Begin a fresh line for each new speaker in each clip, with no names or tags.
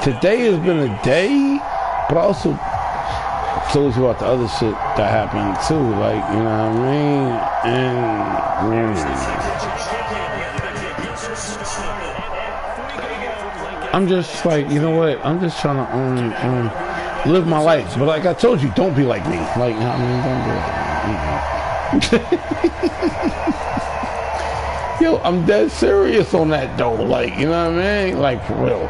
today has been a day, but I also told you about the other shit that happened too, like, you know what I mean? And I'm just like, you know what? I'm just trying to live my life. But like I told you, don't be like me. Like, you know what I mean? Don't be like me. Yo, I'm dead serious on that though. Like, you know what I mean? Like, for real.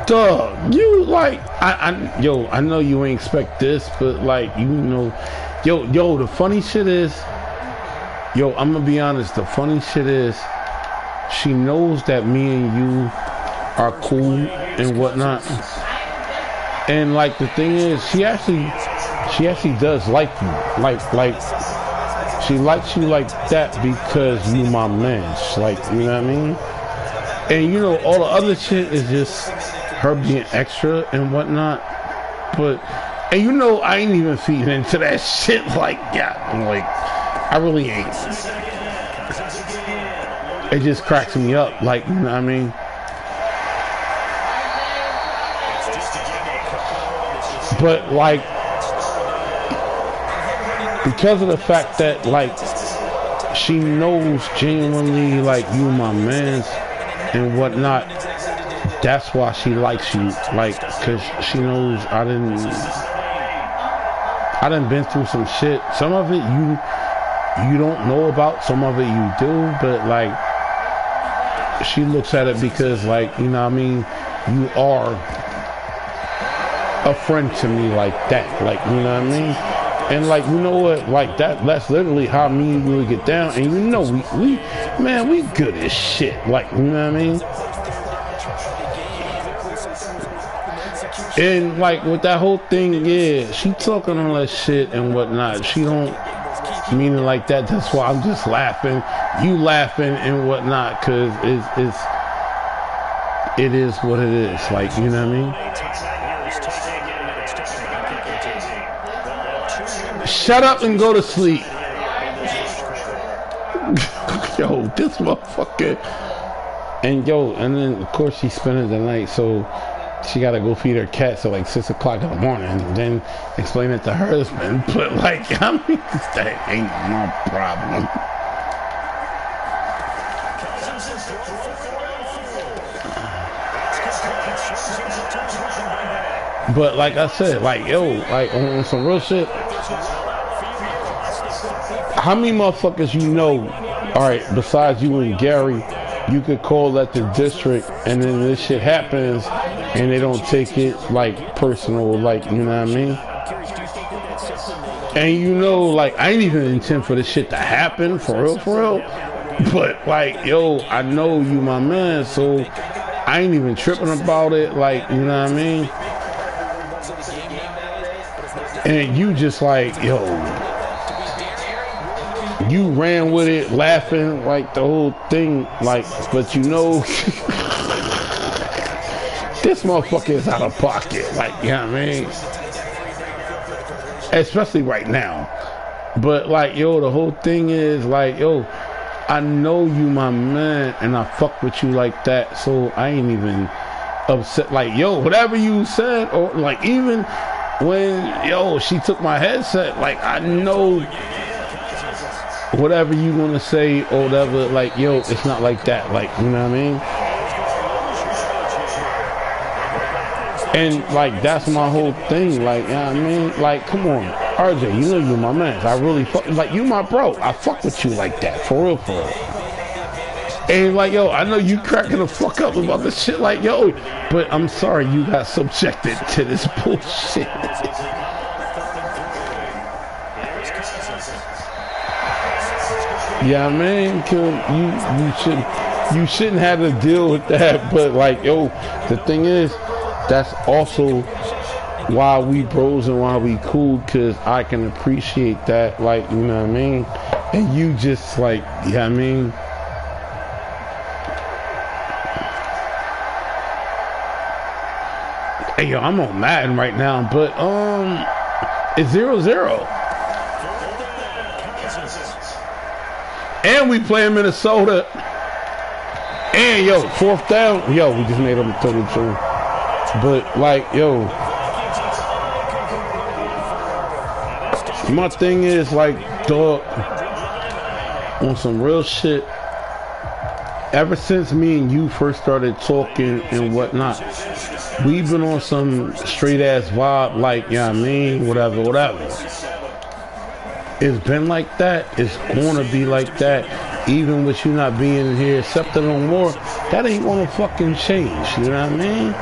Dog, you like, yo, I know you ain't expect this, but like, you know, yo, the funny shit is, yo, I'm gonna be honest, the funny shit is, she knows that me and you are cool and whatnot. And like, the thing is, she actually does like you. Like, she likes you like that because you my man. Like, you know what I mean? And you know, all the other shit is just her being extra and whatnot. But, and you know, I ain't even feeding into that shit like, yeah, I'm like, I really ain't. It just cracks me up, like, you know what I mean? But like, because of the fact that like she knows genuinely like you my mans and whatnot, that's why she likes you, like, cause she knows I done been through some shit. Some of it you don't know about, some of it you do, but like she looks at it because, like, you know what I mean, you are a friend to me like that, like, you know what I mean? And like, you know what, like that's literally how me and you get down. And you know, we good as shit, like, you know what I mean? And like with that whole thing, yeah, she talking all that shit and whatnot. She don't mean it like that. That's why I'm just laughing, you laughing and whatnot, cause it is what it is, like, you know what I mean? Shut up and go to sleep. Yo, this motherfucker. And yo, and then of course she's spending the night, so she gotta go feed her cats at like 6 o'clock in the morning and then explain it to her husband. But like, I mean, that ain't my problem. But like I said, like, yo, like on some real shit, how many motherfuckers you know, alright, besides you and Gary, you could call at the district and then this shit happens and they don't take it like personal, like, you know what I mean? And you know, like, I ain't even intend for this shit to happen, for real. But like, yo, I know you my man, so I ain't even tripping about it, like, you know what I mean? And you just like, yo, you ran with it, laughing, like the whole thing, like, but you know, this motherfucker is out of pocket, like, you know what I mean? Especially right now. But like, yo, the whole thing is like, yo, I know you my man and I fuck with you like that, so I ain't even upset. Like, yo, whatever you said, or like even when, yo, she took my headset, like, I know whatever you want to say or whatever, like, yo, it's not like that, like, you know what I mean? And like, that's my whole thing, like, you know what I mean? Like, come on, RJ, you know you my man. I really fuck, like, you my bro. I fuck with you like that, for real. And like, yo, I know you cracking the fuck up about this shit, like, yo, but I'm sorry you got subjected to this bullshit. Yeah, man, you shouldn't have to deal with that. But like, yo, the thing is, that's also why we bros and why we cool, cause I can appreciate that, like, you know what I mean? And you just like, yeah, you know what I mean? Hey, yo, I'm on Madden right now, but it's 0-0. And we play in Minnesota. And yo, fourth down, yo, we just made them total joke. But like, yo, my thing is like, dog, on some real shit. Ever since me and you first started talking and whatnot, we've been on some straight ass vibe, like, you know what I mean, whatever. It's been like that. It's gonna be like that. Even with you not being here, except no more, that ain't gonna fucking change. You know what I mean?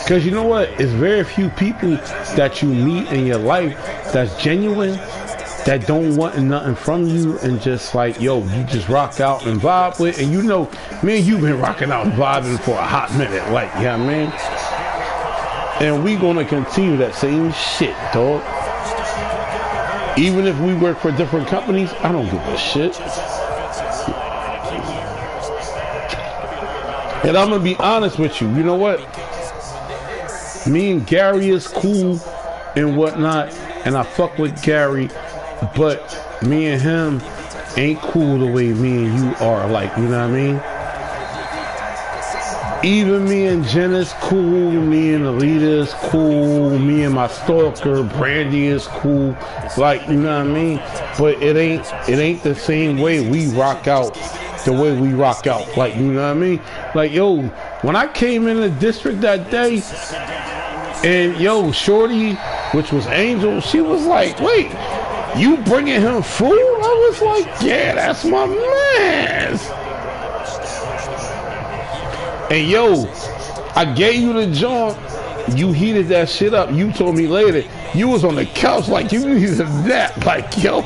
Because you know what? It's very few people that you meet in your life that's genuine, that don't want nothing from you, and just like, yo, you just rock out and vibe with. And you know, me and you been rocking out and vibing for a hot minute. Like, you know what I mean? And we gonna continue that same shit, dog. Even if we work for different companies, I don't give a shit. And I'm gonna be honest with you. You know what? Me and Gary is cool and whatnot, and I fuck with Gary, but me and him ain't cool the way me and you are. Like, you know what I mean? Even me and Jen is cool, me and Alita is cool, me and my stalker Brandy is cool, like, you know what I mean? But it ain't the same way we rock out, the way we rock out, like, you know what I mean? Like, yo, when I came in the district that day, and yo, Shorty, which was Angel, she was like, wait, you bringing him food? I was like, yeah, that's my man. And yo, I gave you the joint. You heated that shit up. You told me later you was on the couch like you needed a nap. Like, yo.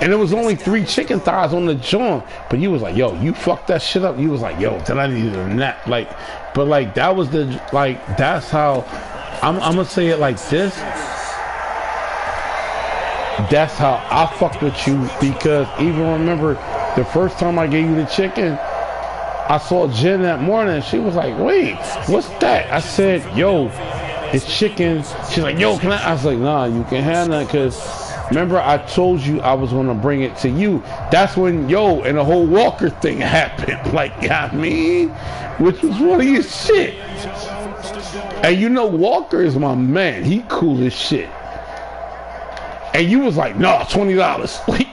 And there was only 3 chicken thighs on the joint. But you was like, yo, you fucked that shit up. You was like, yo, then I needed a nap. Like, but like that was the, like, that's how I'm gonna say it like this. That's how I fuck with you, because even remember the first time I gave you the chicken, I saw Jen that morning. She was like, wait, what's that? I said, yo, it's chicken. She's like, yo, can I was like, nah, you can have that, because remember I told you I was going to bring it to you. That's when, yo, and the whole Walker thing happened. Like, you know what I mean? Which was funny as shit. And you know Walker is my man. He cool as shit. And you was like, no, $20. Like,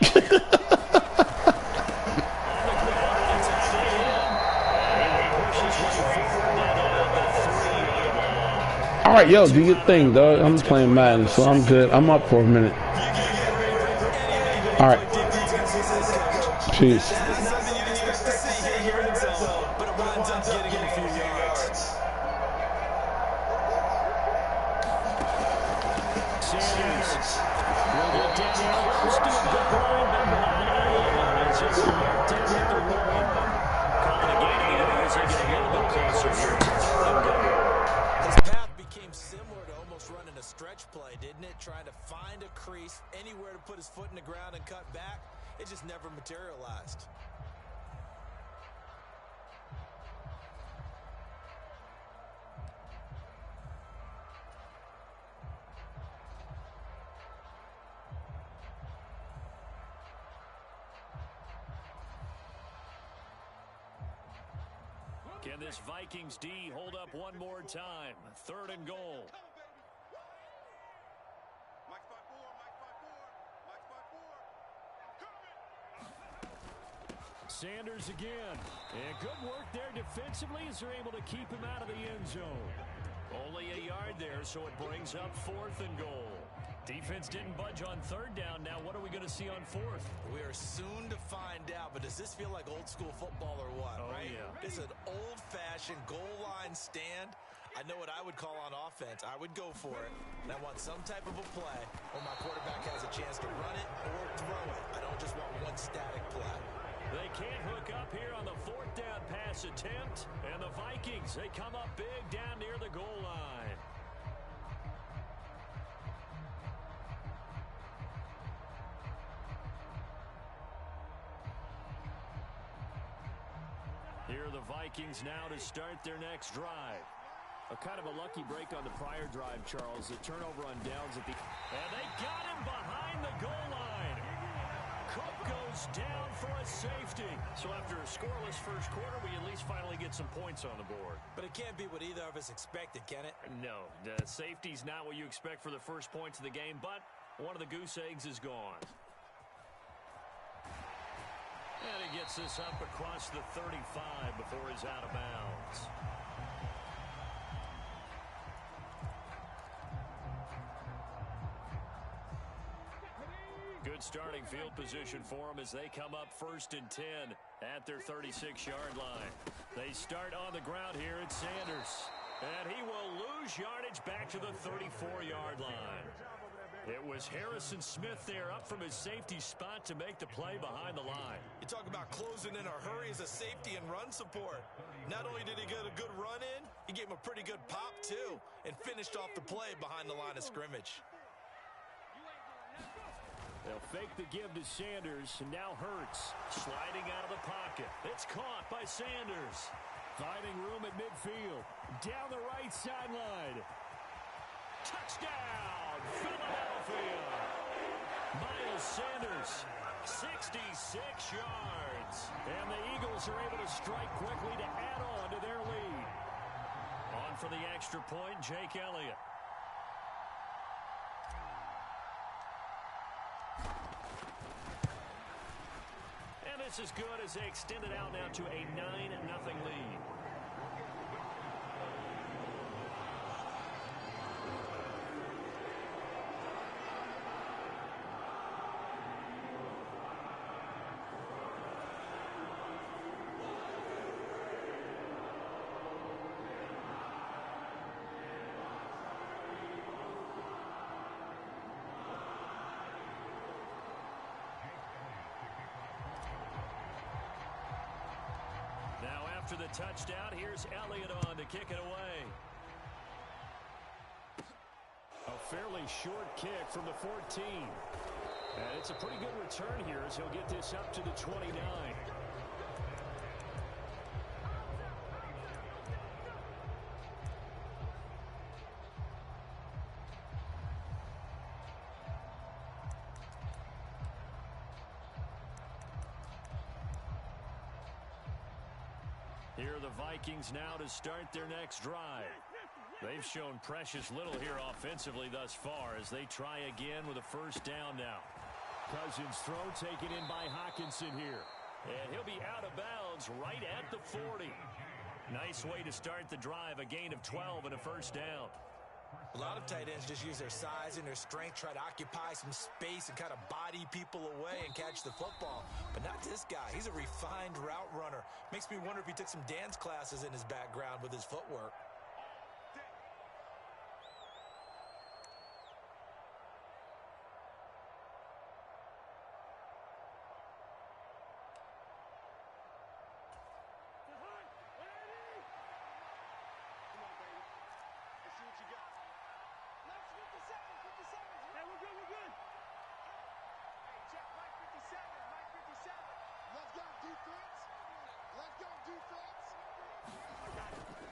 all right, yo, do your thing, dog. I'm playing Madden, so I'm good. I'm up for a minute. All right. Peace.
Trying to find a crease, anywhere to put his foot in the ground and cut back. It just never materialized.
Can this Vikings D hold up one more time? 3rd and goal. Sanders again. And good work there defensively as they're able to keep him out of the end zone. Only a yard there, so it brings up 4th and goal. Defense didn't budge on 3rd down. Now what are we going to see on 4th?
We are soon to find out, but does this feel like old school football or what?
Oh,
right?
Yeah.
It's an old-fashioned goal line stand. I know what I would call on offense. I would go for it, and I want some type of a play where my quarterback has a chance to run it or throw it. I don't just want one static play.
They can't hook up here on the 4th down pass attempt. And the Vikings, they come up big down near the goal line. Here are the Vikings now to start their next drive. A kind of a lucky break on the prior drive, Charles. The turnover on downs at the... And they got him behind the goal line. goes down for a safety. So after a scoreless first quarter, we at least finally get some points on the board.
But it can't be what either of us expected, can it?
No, the safety's not what you expect for the first points of the game, but one of the goose eggs is gone. And he gets this up across the 35 before he's out of bounds. Good starting field position for them as they come up 1st and 10 at their 36-yard line. They start on the ground here at Sanders. And he will lose yardage back to the 34-yard line. It was Harrison Smith there up from his safety spot to make the play behind the line.
You talk about closing in a hurry as a safety and run support. Not only did he get a good run in, he gave him a pretty good pop too and finished off the play behind the line of scrimmage.
They'll fake the give to Sanders, and now Hurts sliding out of the pocket. It's caught by Sanders. Finding room at midfield. Down the right sideline. Touchdown, Philadelphia. Miles Sanders, 66 yards. And the Eagles are able to strike quickly to add on to their lead. On for the extra point, Jake Elliott. And it's as good as they extend it out now to a 9-0 lead. After the touchdown, here's Elliott on to kick it away. A fairly short kick from the 14. And it's a pretty good return here as he'll get this up to the 29. Here are the Vikings now to start their next drive. They've shown precious little here offensively thus far as they try again with a first down now. Cousins' throw taken in by Hawkinson here. And he'll be out of bounds right at the 40. Nice way to start the drive, a gain of 12 and a first down.
A lot of tight ends just use their size and their strength, try to occupy some space and kind of body people away and catch the football. But not this guy. He's a refined route runner. Makes me wonder if he took some dance classes in his background with his footwork.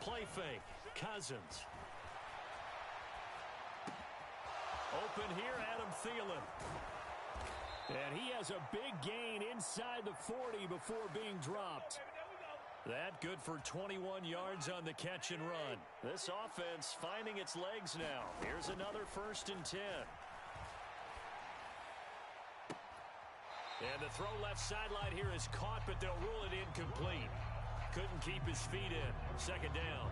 Play fake. Cousins. Open here, Adam Thielen. And he has a big gain inside the 40 before being dropped. That good for 21 yards on the catch and run. This offense finding its legs now. Here's another 1st and 10. And the throw left sideline here is caught, but they'll rule it incomplete. Couldn't keep his feet in. 2nd down.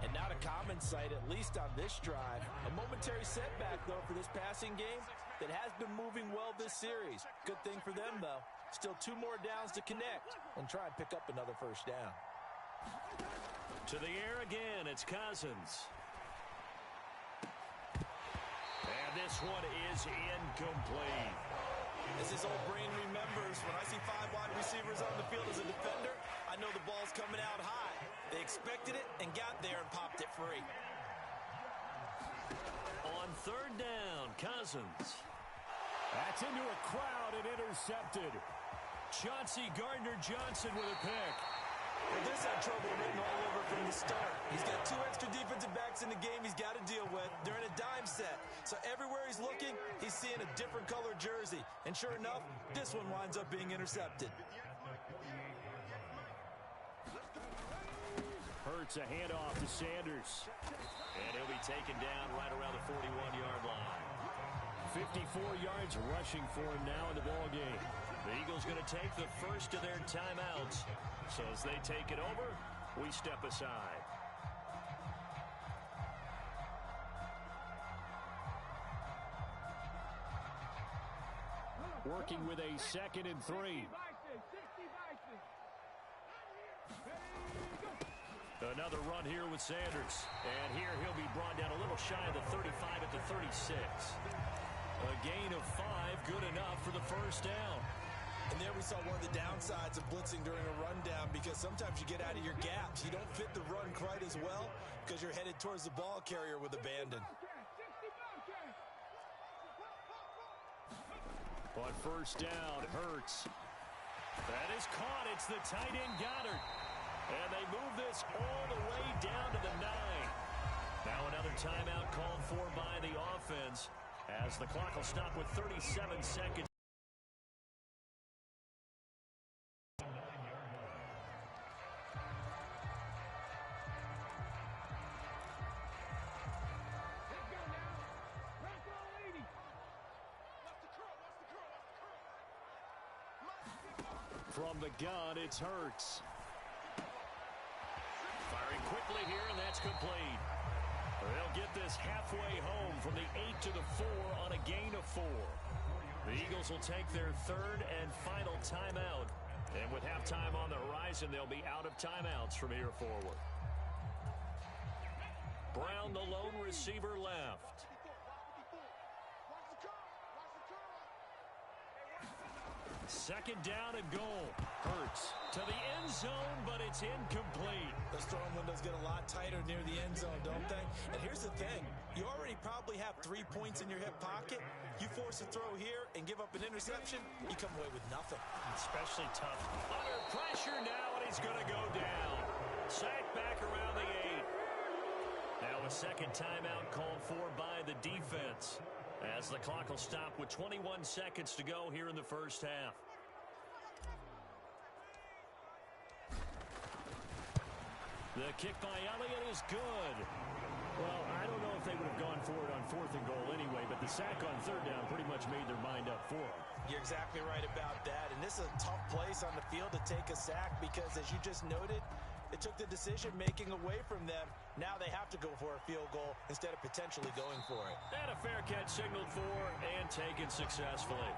And not a common sight, at least on this drive. A momentary setback, though, for this passing game that has been moving well this series. Good thing for them, though. Still 2 more downs to connect and try and pick up another first down.
To the air again, it's Cousins. And this one is incomplete.
As his old brain remembers, when I see 5 wide receivers on the field as a defender, I know the ball's coming out high. They expected it and got there and popped it free.
On 3rd down, Cousins. That's into a crowd and intercepted. Chauncey Gardner-Johnson with a pick.
Well, this had trouble written all over from the start. He's got 2 extra defensive backs in the game he's got to deal with. They're in a dime set. So everywhere he's looking, he's seeing a different color jersey. And And sure enough, this one winds up being intercepted.
Hurts a handoff to Sanders. And he'll be taken down right around the 41-yard line. 54 yards rushing for him now in the ballgame. The Eagles going to take the first of their timeouts. So as they take it over, we step aside. Working with a 2nd and 3. Another run here with Sanders. And here he'll be brought down a little shy of the 35 at the 36. A gain of 5, good enough for the first down.
And there we saw one of the downsides of blitzing during a rundown, because sometimes you get out of your gaps. You don't fit the run quite as well because you're headed towards the ball carrier with abandon.
On first down, Hurts. That is caught. It's the tight end Goddard. And they move this all the way down to the 9. Now another timeout called for by the offense as the clock will stop with 37 seconds. From the gun, it's Hurts. Firing quickly here, and that's complete. They'll get this halfway home from the 8 to the 4 on a gain of 4. The Eagles will take their 3rd and final timeout. And with halftime on the horizon, they'll be out of timeouts from here forward. Brown, the lone receiver, left. Second down and goal. Hurts to the end zone, but it's incomplete.
Those throwing windows get a lot tighter near the end zone, don't they? And here's the thing. You already probably have 3 points in your hip pocket. You force a throw here and give up an interception, you come away with nothing.
Especially tough. Under pressure now, and he's going to go down. Sacked back around the 8. Now a second timeout called for by the defense, as the clock will stop with 21 seconds to go here in the first half. The kick by Elliott is good. Well, I don't know if they would have gone for it on 4th and goal anyway, but the sack on 3rd down pretty much made their mind up for them.
You're exactly right about that, and this is a tough place on the field to take a sack because, as you just noted, it took the decision-making away from them. Now they have to go for a field goal instead of potentially going for it.
And a fair catch signaled for and taken successfully.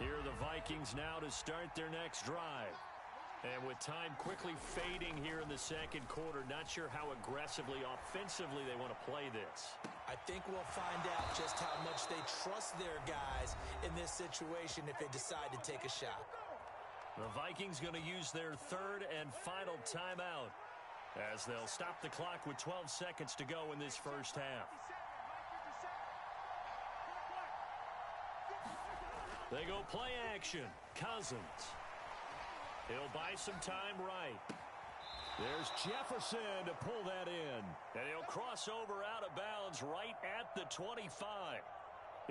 Here are the Vikings now to start their next drive. And with time quickly fading here in the second quarter, not sure how aggressively, offensively they want to play this.
I think we'll find out just how much they trust their guys in this situation if they decide to take a shot.
The Vikings going to use their 3rd and final timeout as they'll stop the clock with 12 seconds to go in this first half. They go play action. Cousins. He'll buy some time right. There's Jefferson to pull that in. And he'll cross over out of bounds right at the 25.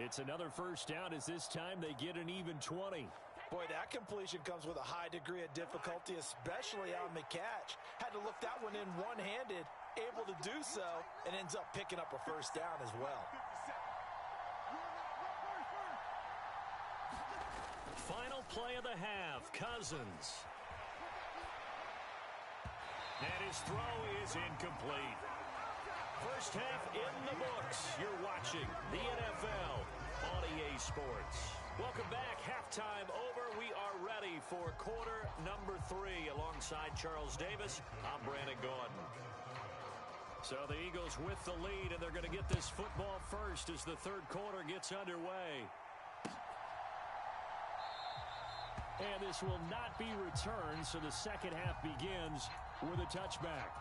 It's another first down as this time they get an even 20.
Boy, that completion comes with a high degree of difficulty, especially on the catch. Had to look that one in one-handed, able to do so, and ends up picking up a first down as well.
Final play of the half, Cousins. And his throw is incomplete. First half in the books. You're watching the NFL on EA Sports. Welcome back. Halftime over. We are ready for quarter number 3. Alongside Charles Davis, I'm Brandon Gordon. So the Eagles with the lead, and they're going to get this football first as the third quarter gets underway. And this will not be returned, so the second half begins with a touchback.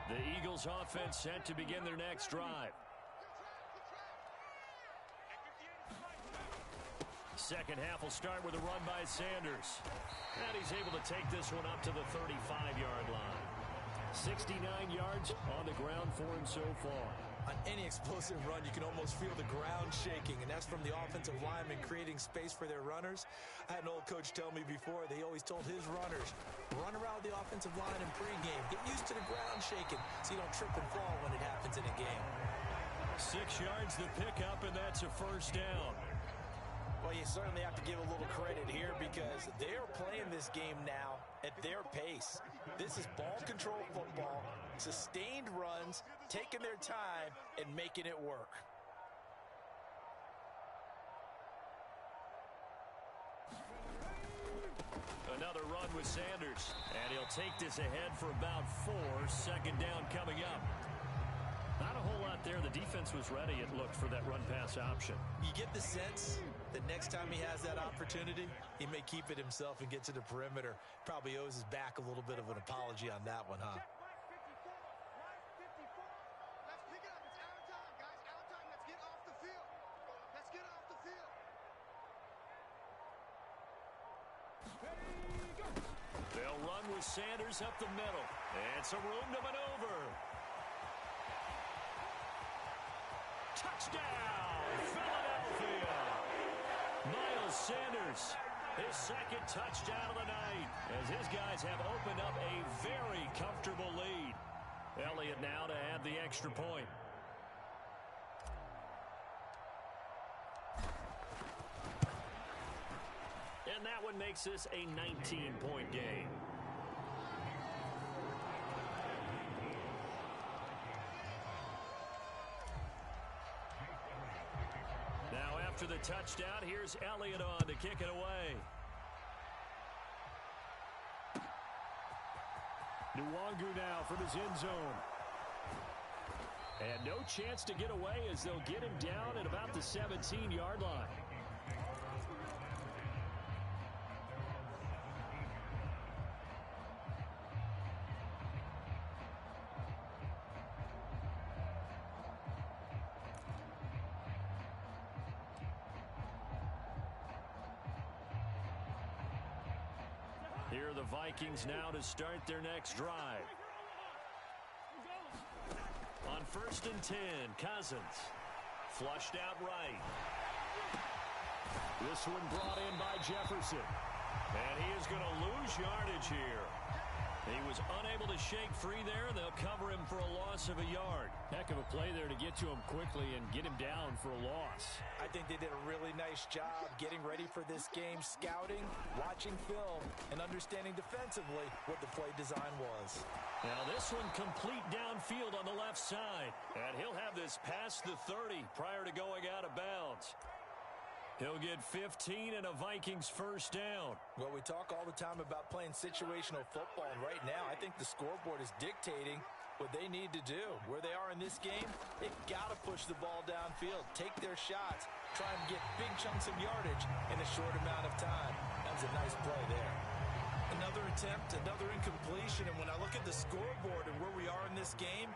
The Eagles offense set to begin their next drive. Second half will start with a run by Sanders. And he's able to take this one up to the 35-yard line. 69 yards on the ground for him so far.
On any explosive run, you can almost feel the ground shaking, and that's from the offensive linemen creating space for their runners. I had an old coach tell me before, they always told his runners, run around the offensive line in pregame. Get used to the ground shaking so you don't trip and fall when it happens in a game.
6 yards the pickup, and that's a first down.
Well, you certainly have to give a little credit here because they are playing this game now at their pace. This is ball control football, sustained runs, taking their time and making it work.
Another run with Sanders, and he'll take this ahead for about 4. Second down coming up. Not a whole lot there. The defense was ready, it looked, for that run-pass option.
You get the sense that next time he has that opportunity, he may keep it himself and get to the perimeter. Probably owes his back a little bit of an apology on that one, huh?
They'll run with Sanders up the middle. And some room to maneuver. Touchdown, Philadelphia! Miles Sanders, his second touchdown of the night, as his guys have opened up a very comfortable lead. Elliott now to add the extra point. And that one makes this a 19-point game. Now after the touchdown, here's Elliott on to kick it away. Nwangu now from his end zone. And no chance to get away as they'll get him down at about the 17-yard line. Here are the Vikings now to start their next drive. On 1st and 10, Cousins. Flushed out right. This one brought in by Jefferson. And he is going to lose yardage here. He was unable to shake free there. They'll cover him for a loss of a yard. Heck of a play there to get to him quickly and get him down for a loss.
I think they did a really nice job getting ready for this game, scouting, watching film, and understanding defensively what the play design was.
Now this one complete downfield on the left side. And he'll have this past the 30 prior to going out of bounds. He'll get 15 and a Vikings first down.
Well, we talk all the time about playing situational football, and right now I think the scoreboard is dictating what they need to do. Where they are in this game, they've got to push the ball downfield, take their shots, try and get big chunks of yardage in a short amount of time. That was a nice play there. Another attempt, another incompletion, and when I look at the scoreboard and where we are in this game,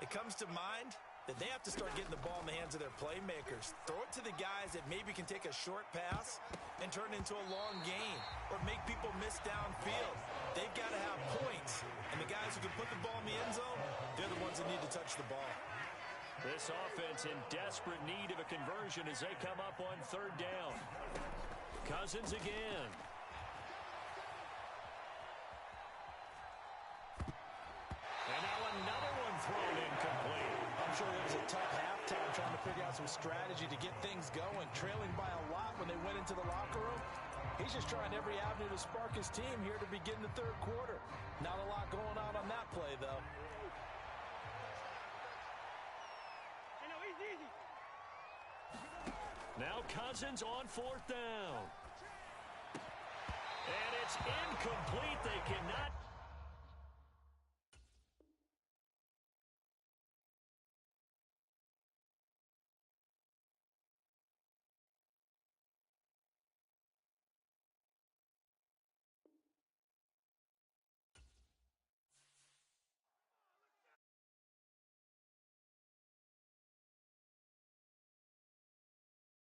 it comes to mind that they have to start getting the ball in the hands of their playmakers. Throw it to the guys that maybe can take a short pass and turn it into a long gain or make people miss downfield. They've got to have points, and the guys who can put the ball in the end zone, they're the ones that need to touch the ball.
This offense in desperate need of a conversion as they come up on 3rd down. Cousins again. And now another one thrown incomplete.
I'm sure it was a tough halftime trying to figure out some strategy to get things going. Trailing by a lot when they went into the locker room. He's just trying every avenue to spark his team here to begin the 3rd quarter. Not a lot going on that play, though.
Now Cousins on 4th down. And it's incomplete. They cannot